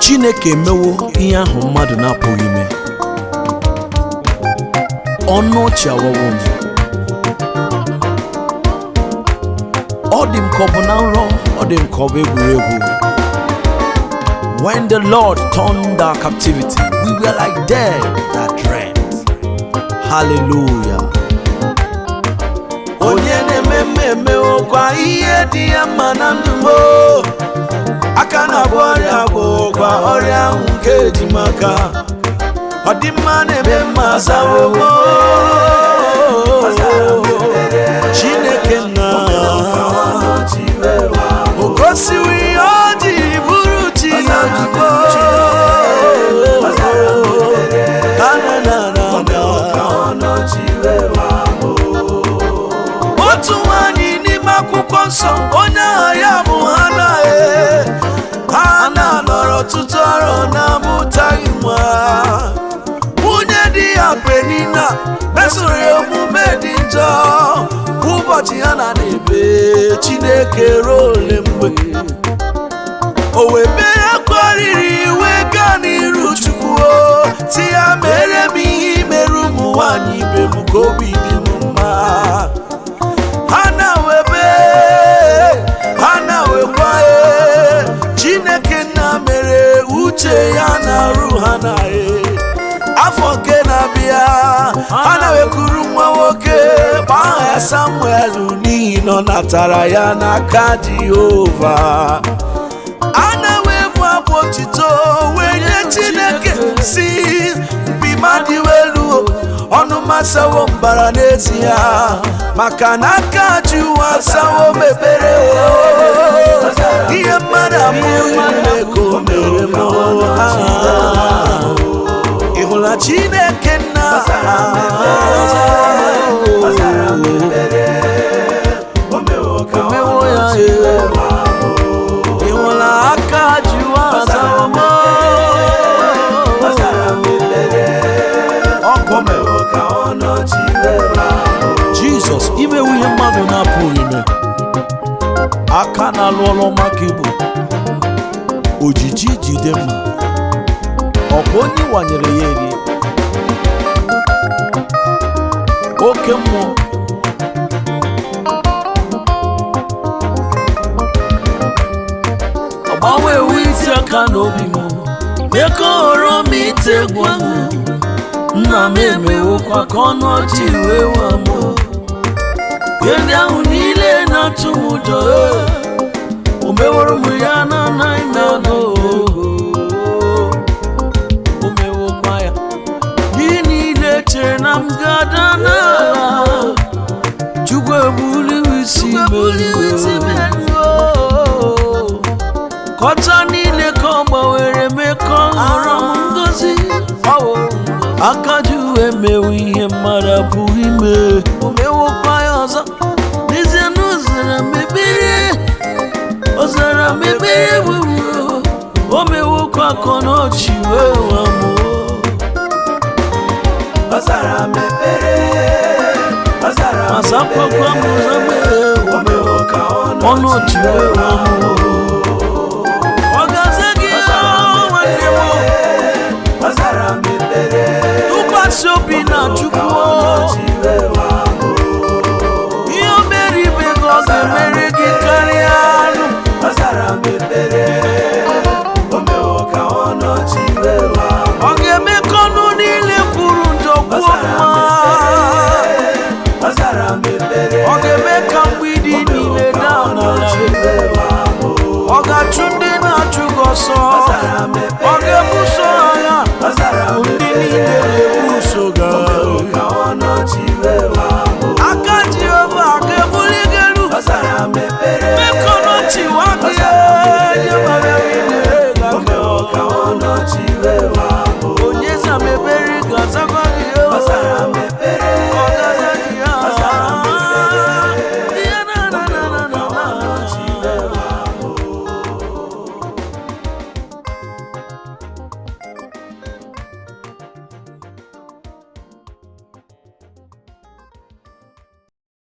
Chineke emewo ihe ahụ mmadụ na-apụghị ime. Ọnụ ọchị awawo m. Ọ dị m ka ọ bụ na nrọ, ọ dị m ka ọ bụ egwuregwu. When the Lord turned our captivity, we were like dead that dreamt. Hallelujah. Onye na-eme mmemme okwa ihe dị ya mma na ndụ m. Aka na-agwọ ọrịa agwọkwa ọrịa ahụ nke eji maka. Ọ dị mma na-eme mma asawo m. Chineke nna o gosiwo ihe ọ ji bụrụ chi ya ozugbo. Otu nwanyị n'ime akwụkwọ nsọ onye aha ya bụ Hana nọrọ ọtụtụ arọ na-amụtaghị nwa. Nwunye di ya Penina mesoro ya omume dị njọ. Ụbọchị ha na-ebe Chineke ruo ole mgbe o wee bee akwa riri wee gaa n'iru Chukwu si ya mere m ihe merụ ụmụ nwanyị ibe m ka obi dị m mma. Ha na-wekwa Chineke na mere uche ya na-arụ ha na afọ nke na-abịa. Ha na-wekuru nwa nwoke gbaa ya Samuel n'ihi na ọ natara ya n'aka Jehova. A na-ewebu abụ otito wee nye Chineke si mpi mmadụ elu ọnụ masawo mbara n'ezie maka na aka Jehova asawo mebere ihe mmadụ abụghị ka o mere m. Ị hụla Chineke nna omewo ya. Ị hụla aka Jehova asawo m. Jesus imewu ihe mmadụ na-apụghị ime. Aka na-alụ ọrụ maka ibu ojiji jide mma. Ọkwa onye wanyere ya eri oke mmụọ. Agbanwe ewu iti aka n'obi m mee ka ọ ghọrọ m ite egwu ahụ. Nna m emewokwa ka ọnụ ọchị wee waa m. Ihe ndị ahụ niile na-atụ m ụjọ o meworo m ya na ime ogo. O mewokwa ya ihe niile chere na m ga-ada n'ala. Chukwu ebuliwo isi meruo. Kọta niile ka ọ gbanwere mee ka ọ ghọrọ m ngozi. Aka Jehova emewo ihe mmadụ apụghị ime. O mewokwa ya ọzọ n'ezie na o zara m ekpere wewo. O mewokwa ka ọnọchị wee waa m. O zara m ekpere, azakwakwa m ụzọ ọnọchị wee waa m.